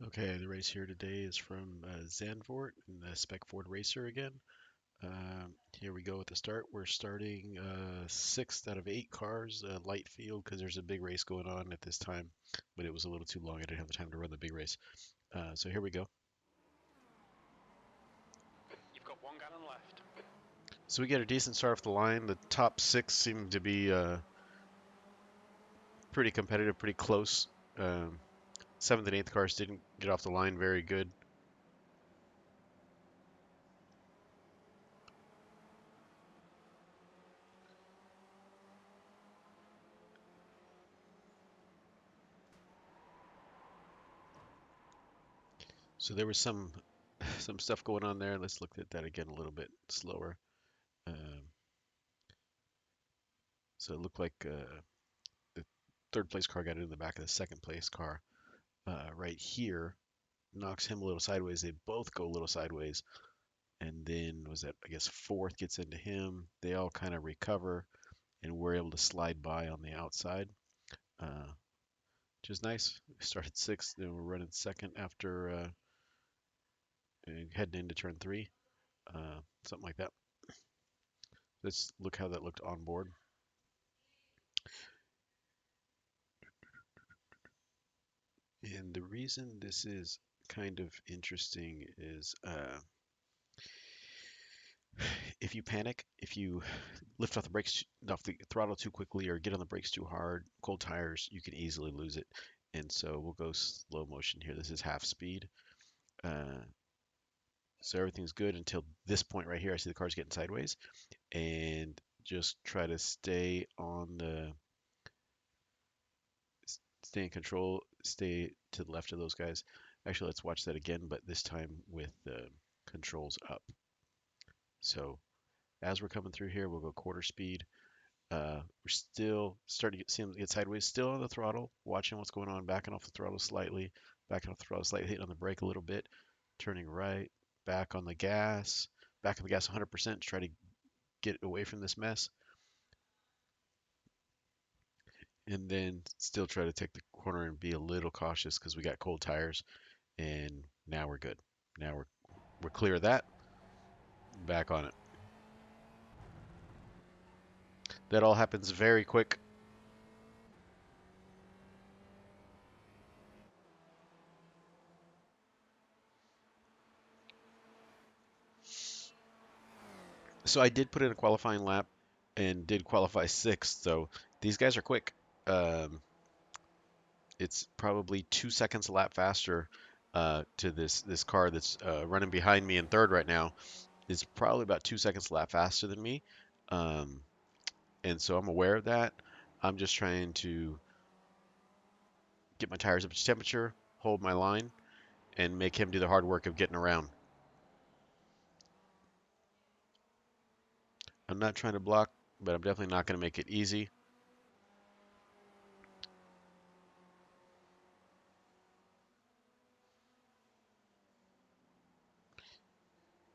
Okay, the race here today is from Zandvoort in the Spec Ford Racer again. Here we go at the start. We're starting sixth out of eight cars, light field, because there's a big race going on at this time, but it was a little too long. I didn't have the time to run the big race. So here we go. You've got 1 gallon left. So we get a decent start off the line. The top six seem to be pretty competitive, pretty close. Um, Seventh and eighth cars didn't get off the line very good. So there was some stuff going on there. Let's look at that again a little bit slower. Um, so it looked like the third place car got in the back of the second place car right here, knocks him a little sideways. They both go a little sideways, and then was that I guess fourth gets into him. They all kind of recover, and we're able to slide by on the outside, which is nice. We started sixth, then we're running second after heading into turn three, something like that. Let's look how that looked on board. And the reason this is kind of interesting is if you panic, if you lift off the brakes, off the throttle too quickly, or get on the brakes too hard, cold tires, you can easily lose it. And so we'll go slow motion here. This is half speed. Uh, so everything's good until this point right here. I see the car's getting sideways, and just try to stay in control, stay to the left of those guys. Actually, let's watch that again, but this time with the controls up. So as we're coming through here, we'll go quarter speed. We're still starting to see him get sideways, still on the throttle, watching what's going on, backing off the throttle slightly, backing off the throttle slightly, hitting on the brake a little bit, turning right, back on the gas, back on the gas 100% to try to get away from this mess, and then still try to take the corner and be a little cautious because we got cold tires, and now we're good. Now we're clear of that, back on it. That all happens very quick. So I did put in a qualifying lap and did qualify sixth. So these guys are quick. Um, it's probably 2 seconds a lap faster to this car that's running behind me in third right now. It's probably about 2 seconds a lap faster than me, um, and so I'm aware of that. I'm just trying to get my tires up to temperature, hold my line, and make him do the hard work of getting around. I'm not trying to block, but I'm definitely not going to make it easy.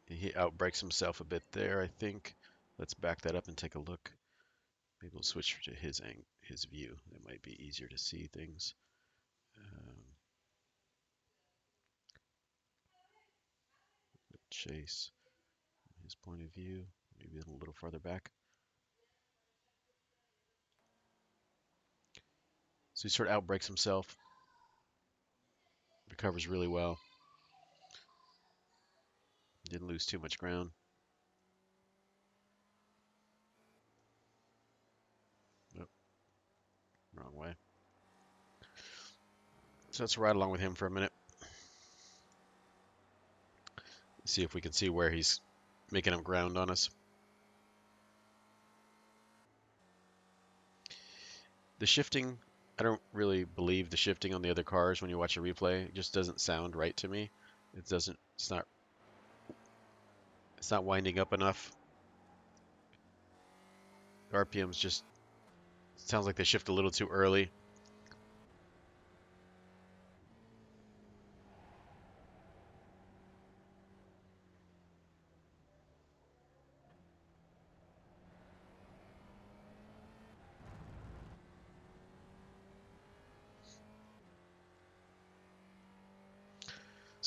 He outbreaks himself a bit there, I think. Let's back that up and take a look. Maybe we'll switch to his view. It might be easier to see things. Um, Chase, his point of view, maybe a little farther back. So he sort of outbreaks himself, recovers really well. Didn't lose too much ground. Oh, wrong way. So let's ride along with him for a minute. See if we can see where he's making up ground on us. The shifting, I don't really believe the shifting on the other cars when you watch a replay. It just doesn't sound right to me. It doesn't. It's not winding up enough. The RPMs just sounds like they shift a little too early.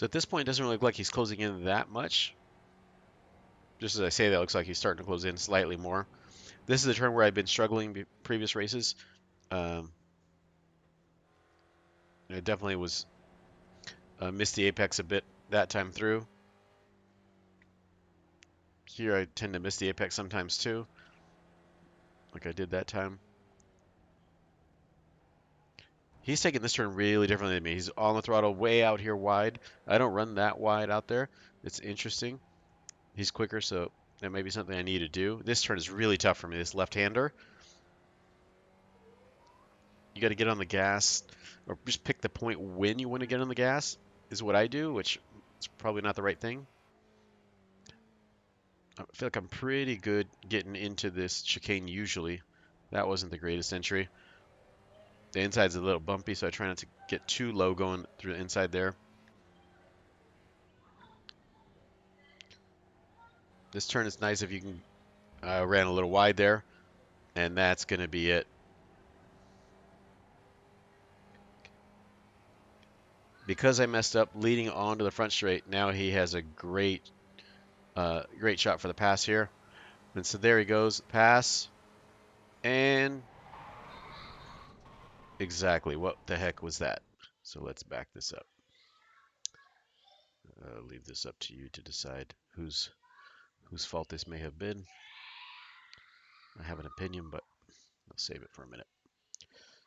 So at this point, it doesn't really look like he's closing in that much. Just as I say that, it looks like he's starting to close in slightly more. This is a turn where I've been struggling previous races. Um, I definitely was missed the apex a bit that time through. Here I tend to miss the apex sometimes too, like I did that time. He's taking this turn really differently than me. He's on the throttle way out here wide. I don't run that wide out there. It's interesting. He's quicker, so that may be something I need to do. This turn is really tough for me, this left-hander. You got to get on the gas, or just pick the point when you want to get on the gas, is what I do, which is probably not the right thing. I feel like I'm pretty good getting into this chicane usually. That wasn't the greatest entry. The inside's a little bumpy, so I try not to get too low going through the inside there. This turn is nice if you can. I ran a little wide there, and that's going to be it. Because I messed up leading onto the front straight, now he has a great shot for the pass here. And so there he goes, pass, and exactly what the heck was that? So let's back this up. Leave this up to you to decide whose fault this may have been. I have an opinion, but I'll save it for a minute.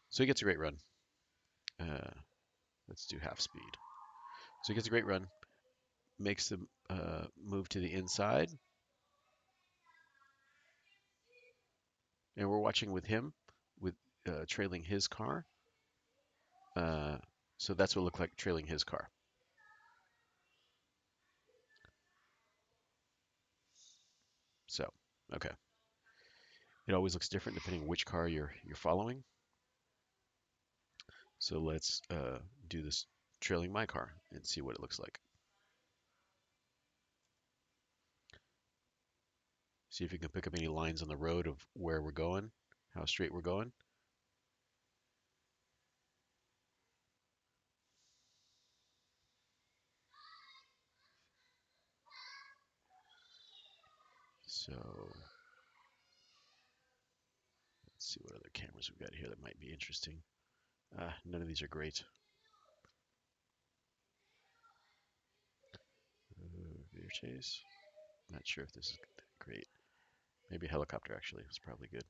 So he gets a great run. Uh, let's do half speed. So he gets a great run, makes the move to the inside, and we're watching with him, with trailing his car. Uh, so that's what it looked like trailing his car. So, okay. It always looks different depending on which car you're following. So let's do this trailing my car and see what it looks like. See if you can pick up any lines on the road of where we're going, how straight we're going. So let's see what other cameras we've got here that might be interesting. None of these are great. Rear chase. Not sure if this is great. Maybe a helicopter actually. It's probably good.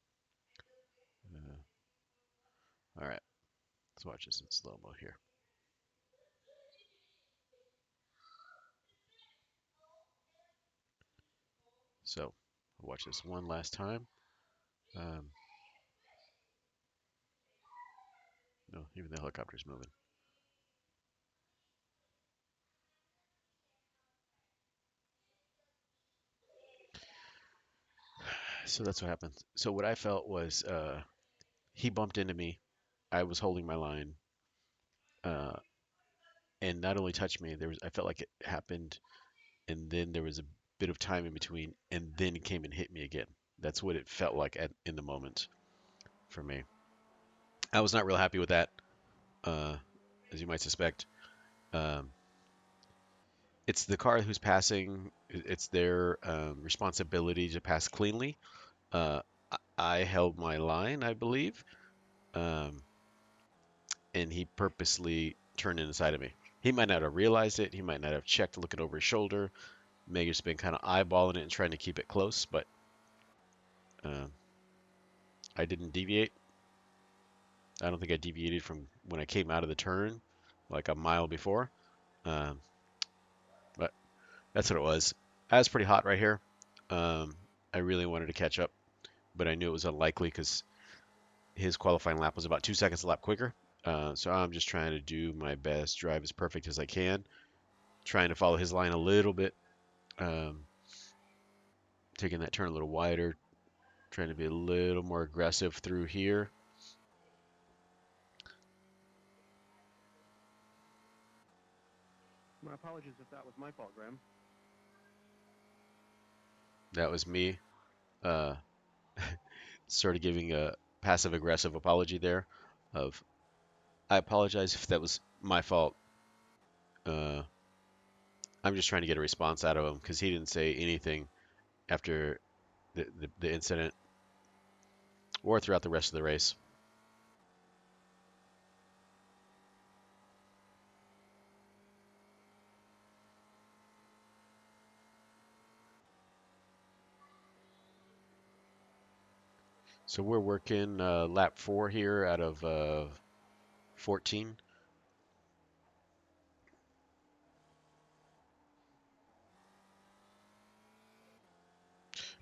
All right, let's watch this in slow-mo here. So I'll watch this one last time. Um, no, even the helicopter's moving. So that's what happened. So what I felt was he bumped into me. I was holding my line, uh, and not only touched me. I felt like it happened, and then there was a bit of time in between, and then he came and hit me again. That's what it felt like in the moment for me. I was not real happy with that, uh, as you might suspect. Um, it's the car who's passing. It's their responsibility to pass cleanly. Uh, I held my line, I believe. Um, and he purposely turned inside of me. He might not have realized it. He might not have checked looking over his shoulder. May have just been kind of eyeballing it and trying to keep it close, but uh, I didn't deviate. I don't think I deviated from when I came out of the turn, like a mile before. Um, but that's what it was. I was pretty hot right here. Um, I really wanted to catch up, but I knew it was unlikely because his qualifying lap was about 2 seconds a lap quicker. So I'm just trying to do my best, drive as perfect as I can, trying to follow his line a little bit, um, taking that turn a little wider, trying to be a little more aggressive through here. My apologies if that was my fault, Graham. That was me, uh, sort of giving a passive aggressive apology there of I apologize if that was my fault. Uh, I'm just trying to get a response out of him because he didn't say anything after the incident or throughout the rest of the race. So we're working lap 4 here out of 14.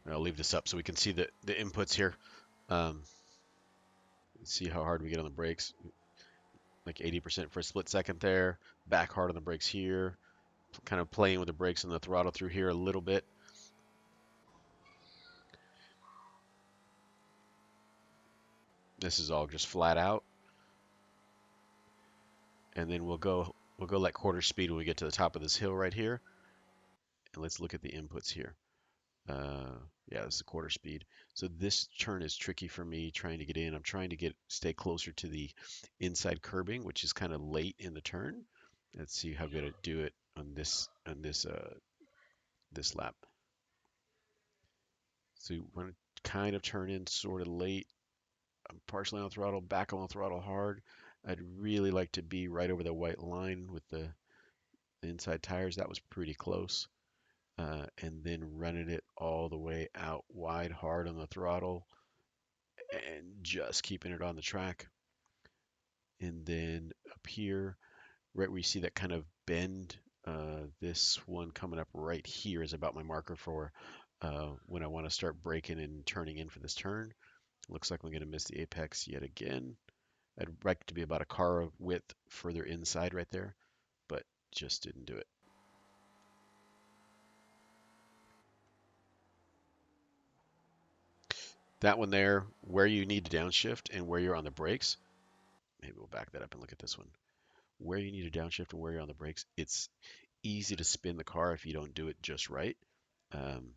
I'll leave this up so we can see the inputs here. Um, see how hard we get on the brakes. Like 80% for a split second there. Back hard on the brakes here. Kind of playing with the brakes and the throttle through here a little bit. This is all just flat out. And then we'll go like quarter speed when we get to the top of this hill right here. And let's look at the inputs here. Uh, yeah, this is a quarter speed. So this turn is tricky for me trying to get in. I'm trying to stay closer to the inside curbing, which is kind of late in the turn. Let's see how good I do it on this lap. So you want to kind of turn in sort of late. I'm partially on the throttle, back on the throttle hard. I'd really like to be right over the white line with the inside tires. That was pretty close. And then running it all the way out wide hard on the throttle and just keeping it on the track. And then up here, right where you see that kind of bend, this one coming up right here is about my marker for when I want to start braking and turning in for this turn. Looks like I'm going to miss the apex yet again. I'd like to be about a car width further inside right there, but just didn't do it. That one there, where you need to downshift and where you're on the brakes, maybe we'll back that up and look at this one. Where you need to downshift and where you're on the brakes, it's easy to spin the car if you don't do it just right, um,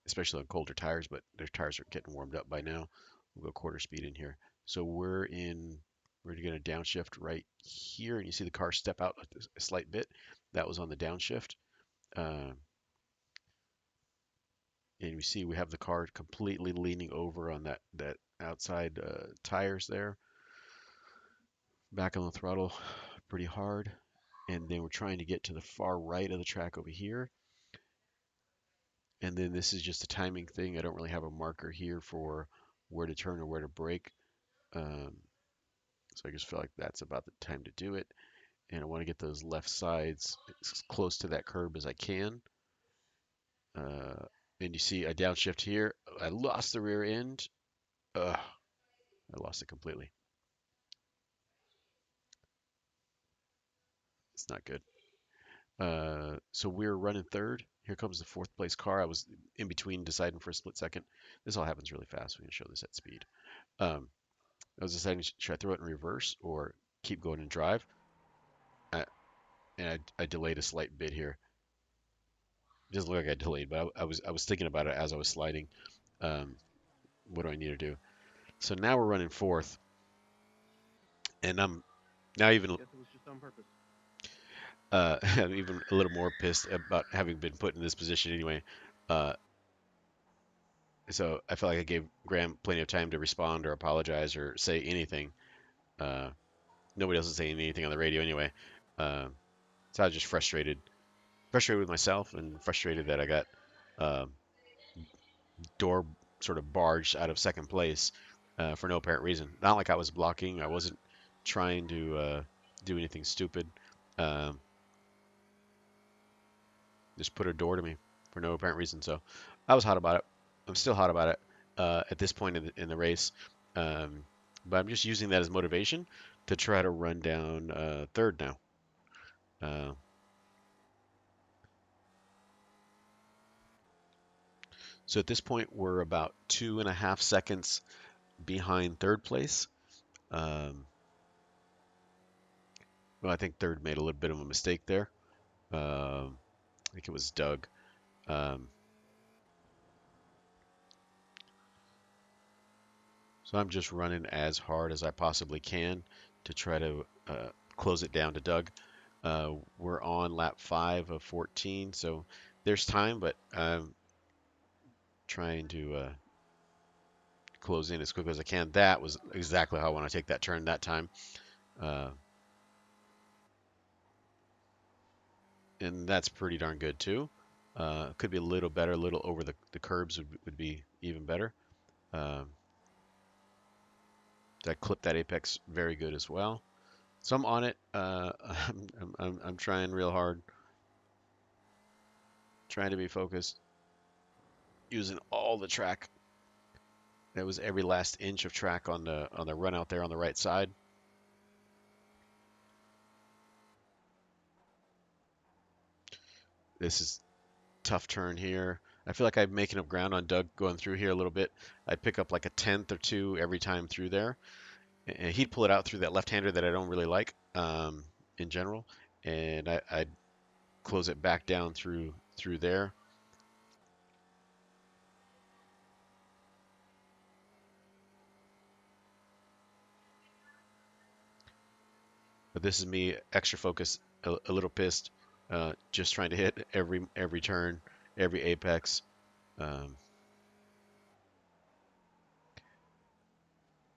especially on colder tires, but their tires are getting warmed up by now. We'll go quarter speed in here. So we're going to downshift right here, and you see the car step out a slight bit. That was on the downshift. Uh, and we see we have the car completely leaning over on that outside tires there. Back on the throttle pretty hard. And then we're trying to get to the far right of the track over here. And then this is just a timing thing. I don't really have a marker here for where to turn or where to brake. Um, so I just feel like that's about the time to do it. And I want to get those left sides as close to that curb as I can. Uh, and you see I downshift here. I lost the rear end. Ugh, I lost it completely. It's not good. So we're running third. Here comes the fourth place car. I was in between deciding for a split second. This all happens really fast. We can show this at speed. Um, I was deciding, should I throw it in reverse or keep going and drive? Uh, and I delayed a slight bit here. It doesn't look like I delayed, but I was thinking about it as I was sliding. Um, what do I need to do? So now we're running fourth, and I'm now even Guess it was just on purpose. I'm even a little more pissed about having been put in this position anyway. Uh, so I felt like I gave Graham plenty of time to respond or apologize or say anything. Uh, Nobody else is saying anything on the radio anyway. Uh, so I was just frustrated with myself and frustrated that I got uh, door sort of barged out of second place for no apparent reason. Not like I was blocking. I wasn't trying to do anything stupid. Um, just put a door to me for no apparent reason. So I was hot about it. I'm still hot about it at this point in the race. Um, but I'm just using that as motivation to try to run down third now. Uh, so at this point, we're about 2.5 seconds behind third place. Um, well, I think third made a little bit of a mistake there. I think it was Doug. Um, so I'm just running as hard as I possibly can to try to close it down to Doug. We're on lap 5 of 14, so there's time, but I'm trying to close in as quickly as I can. That was exactly how I want to take that turn that time. Uh, and that's pretty darn good too. Could be a little better, a little over the curbs would be even better. Um, that clipped that apex very good as well. So I'm on it. I'm trying real hard, trying to be focused, using all the track. That was every last inch of track on the run out there on the right side. This is tough turn here. I feel like I'm making up ground on Doug going through here a little bit. I'd pick up like a tenth or two every time through there, and he'd pull it out through that left-hander that I don't really like in general, and I'd close it back down through there. But this is me extra focused, a little pissed, just trying to hit every turn, every apex. Um,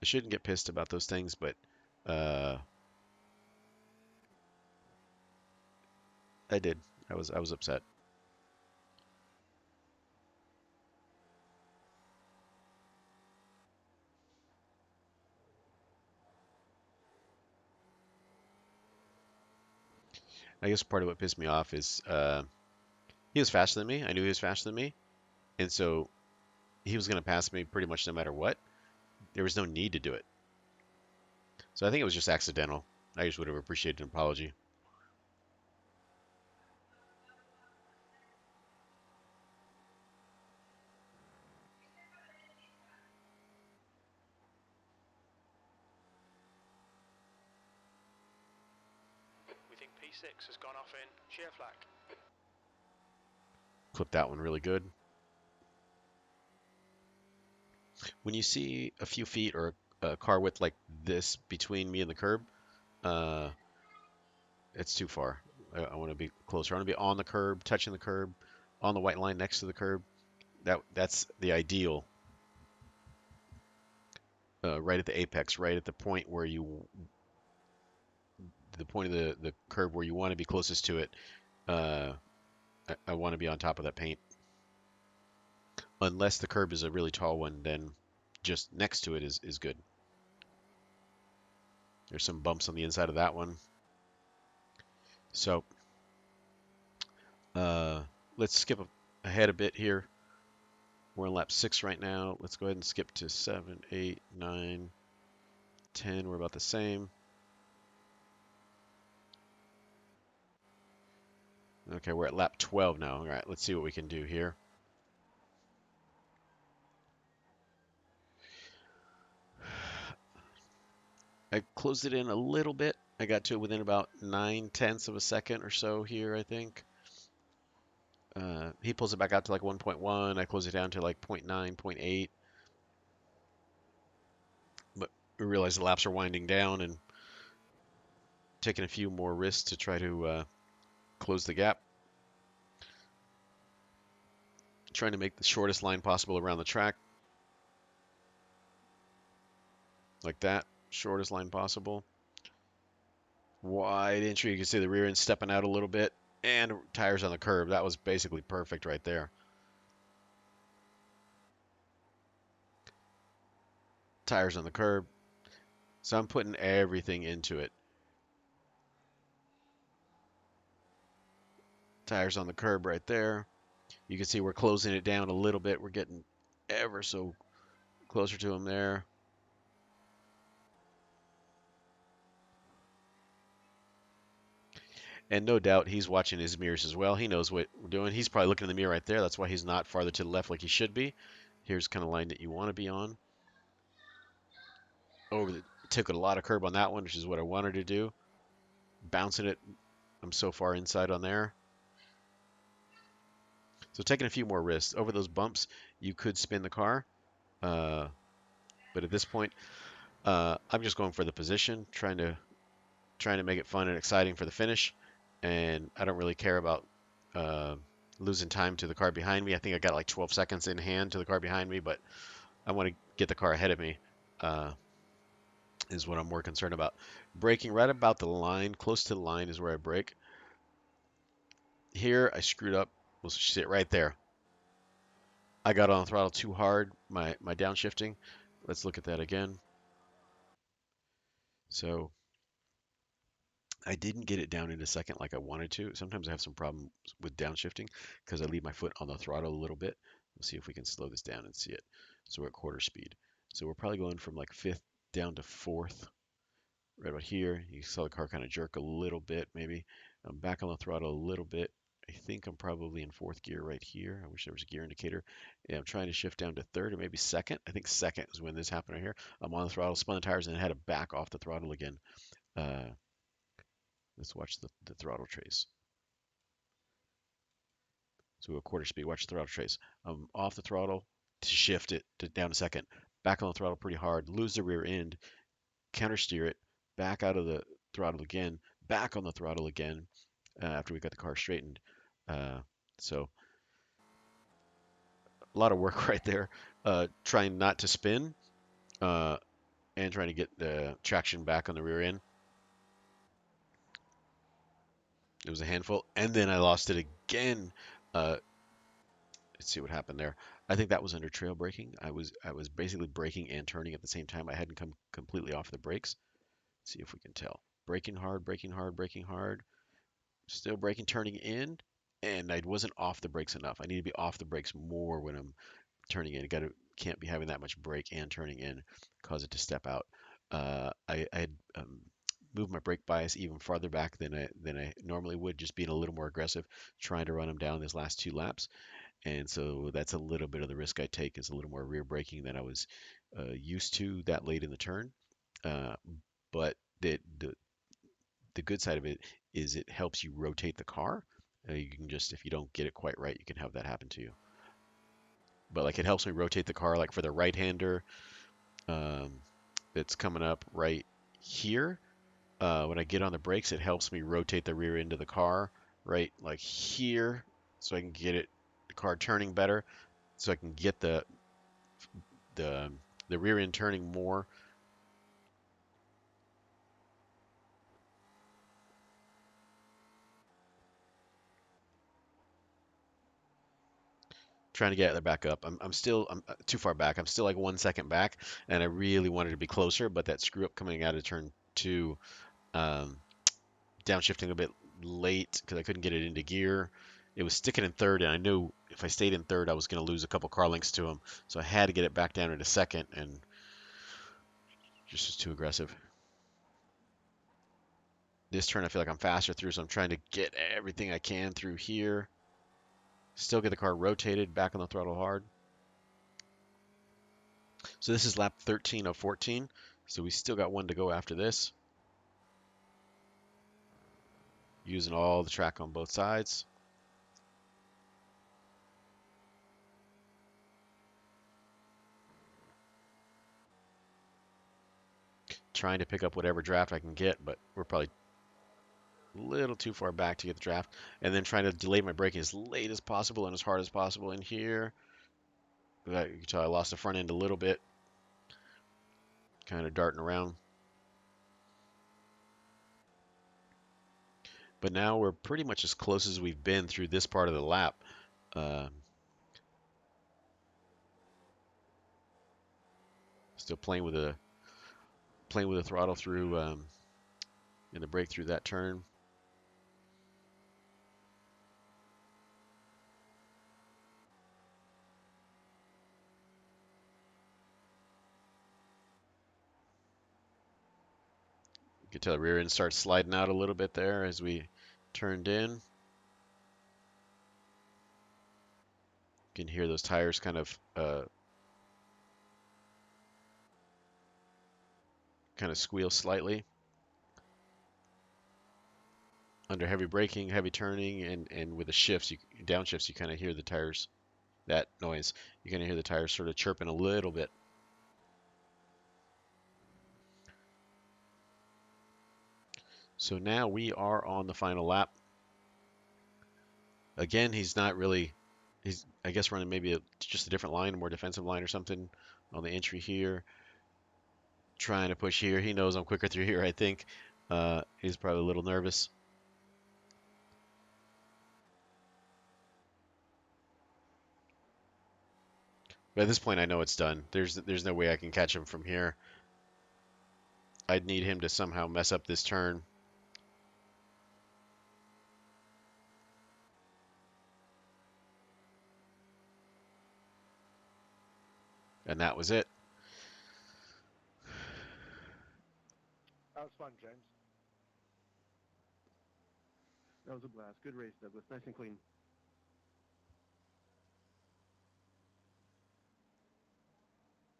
I shouldn't get pissed about those things, but uh, I did. I was upset. I guess part of what pissed me off is he was faster than me. I knew he was faster than me, and so he was going to pass me pretty much no matter what. There was no need to do it. So I think it was just accidental. I just would have appreciated an apology. We think P6 has gone off in sheer flak. Clipped that one really good. When you see a few feet or a car width like this between me and the curb, uh, it's too far. I want to be closer. I want to be on the curb, touching the curb, on the white line next to the curb. That's the ideal. Right at the apex, right at the point where the point of the curb where you want to be closest to it. Uh, I want to be on top of that paint. Unless the curb is a really tall one, then just next to it is good. There's some bumps on the inside of that one. So uh, let's skip ahead a bit here. We're on lap 6 right now. Let's go ahead and skip to 7, 8, 9, 10. We're about the same. Okay, we're at lap 12 now. All right, let's see what we can do here. I closed it in a little bit. I got to it within about 9/10 of a second or so here, I think. He pulls it back out to like 1.1. I close it down to like 0.9, 0.8. But we realize the laps are winding down and taking a few more risks to try to close the gap. Trying to make the shortest line possible around the track. Like that. Shortest line possible. Wide entry. You can see the rear end stepping out a little bit. And tires on the curb. That was basically perfect right there. Tires on the curb. So I'm putting everything into it. Tires on the curb right there. You can see we're closing it down a little bit. We're getting ever so closer to him there. And no doubt he's watching his mirrors as well. He knows what we're doing. He's probably looking in the mirror right there. That's why he's not farther to the left like he should be. Here's kind of line that you want to be on. Took a lot of curb on that one, which is what I wanted to do. Bouncing it. I'm so far inside on there. So taking a few more risks. Over those bumps, you could spin the car. Uh, but at this point, I'm just going for the position, trying to make it fun and exciting for the finish. and I don't really care about uh, losing time to the car behind me. I think I got like 12 seconds in hand to the car behind me, but I want to get the car ahead of me. Uh, is what I'm more concerned about. Braking right about the line, close to the line is where I brake. Here I screwed up. We'll sit right there. I got on the throttle too hard, my downshifting. Let's look at that again. So I didn't get it down in a second like I wanted to. Sometimes I have some problem with downshifting because I leave my foot on the throttle a little bit. Let's see if we can slow this down and see it. So we're at quarter speed. So we're probably going from like fifth down to fourth. Right about here, you saw the car kind of jerk a little bit, maybe. I'm back on the throttle a little bit. I think I'm probably in fourth gear right here. I wish there was a gear indicator. Yeah, I'm trying to shift down to third or maybe second. I think second is when this happened right here. I'm on the throttle, spun the tires, and then had to back off the throttle again. Uh, let's watch the throttle trace. So a quarter speed. Watch the throttle trace. I'm off the throttle to shift it to down to second. Back on the throttle pretty hard. Lose the rear end. Counter steer it. Back out of the throttle again. Back on the throttle again after we got the car straightened. Uh, so a lot of work right there. Trying not to spin uh, and trying to get the traction back on the rear end. It was a handful, and then I lost it again. Uh, let's see what happened there. I think that was under trail braking. I was basically braking and turning at the same time. I hadn't come completely off the brakes. Let's see if we can tell. Braking hard, braking hard, braking hard. Still braking, turning in, and I wasn't off the brakes enough. I need to be off the brakes more when I'm turning in. Can't be having that much brake and turning in, cause it to step out. I had moved my brake bias even farther back than I normally would, just being a little more aggressive, trying to run them down these last two laps. And so that's a little bit of the risk I take is a little more rear braking than I was used to that late in the turn. Uh, but the good side of it is it helps you rotate the car. You can just, if you don't get it quite right, you can have that happen to you. But like it helps me rotate the car, like for the right-hander um, that's coming up right here. When I get on the brakes, it helps me rotate the rear end of the car right like here, so I can get the car turning better, so I can get the the rear end turning more. Trying to get it back up. I'm too far back. I'm still like 1 second back, and I really wanted to be closer, but that screw up coming out of turn two, um, downshifting a bit late because I couldn't get it into gear. It was sticking in third, and I knew if I stayed in third, I was going to lose a couple car lengths to him. So I had to get it back down into second, and just was too aggressive. This turn, I feel like I'm faster through, so I'm trying to get everything I can through here. Still get the car rotated, back on the throttle hard. So this is lap 13 of 14. So we still got one to go after this. Using all the track on both sides. Trying to pick up whatever draft I can get, but we're probably a little too far back to get the draft. And then trying to delay my braking as late as possible and as hard as possible in here. You can tell I lost the front end a little bit. Kind of darting around. But now we're pretty much as close as we've been through this part of the lap. Uh, Still playing with the throttle through and the brake through that turn. You can tell the rear end starts sliding out a little bit there as we turned in. You can hear those tires kind of squeal slightly under heavy braking, heavy turning, and with the shifts, downshifts, you kind of hear the tires, that noise. You're going to hear the tires sort of chirping a little bit. So now we are on the final lap. Again, he's not really. He's, I guess, running maybe just a different line, a more defensive line or something on the entry here. Trying to push here. He knows I'm quicker through here, I think. He's probably a little nervous. But at this point, I know it's done. There's no way I can catch him from here. I'd need him to somehow mess up this turn. And that was it. That was fun, James. That was a blast. Good race, Douglas. Nice and clean.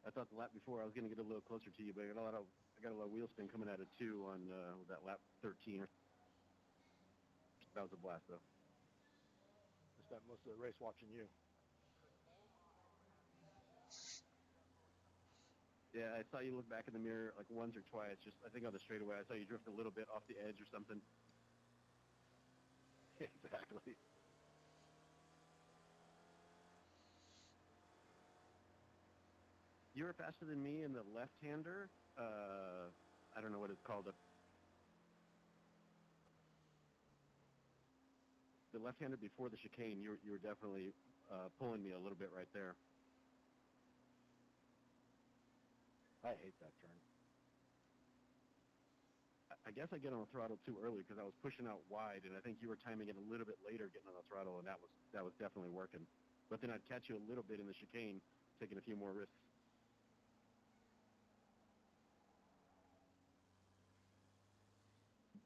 I thought the lap before I was going to get a little closer to you, but I got a lot of wheel spin coming out of 2 on that lap 13. That was a blast, though. I spent most of the race watching you. Yeah, I saw you look back in the mirror like once or twice. Just I think on the straightaway, I saw you drift a little bit off the edge or something. Exactly. You were faster than me in the left-hander. I don't know what it's called. The left-hander before the chicane. You were definitely pulling me a little bit right there. I hate that turn. I guess I get on the throttle too early because I was pushing out wide, and I think you were timing it a little bit later getting on the throttle, and that was definitely working. But then I'd catch you a little bit in the chicane, taking a few more risks.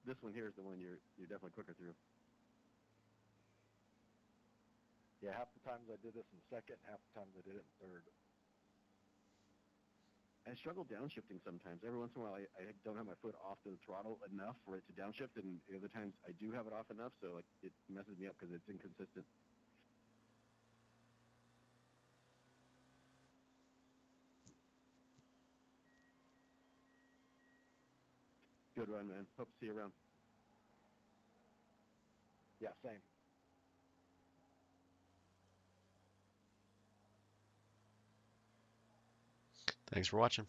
This one here is the one you're definitely quicker through. Yeah, half the times I did this in second, half the times I did it in third. I struggle downshifting sometimes. Every once in a while, I don't have my foot off the throttle enough for it to downshift, and the other times I do have it off enough, so like it messes me up because it's inconsistent. Good run, man. Hope to see you around. Yeah, same. Thanks for watching.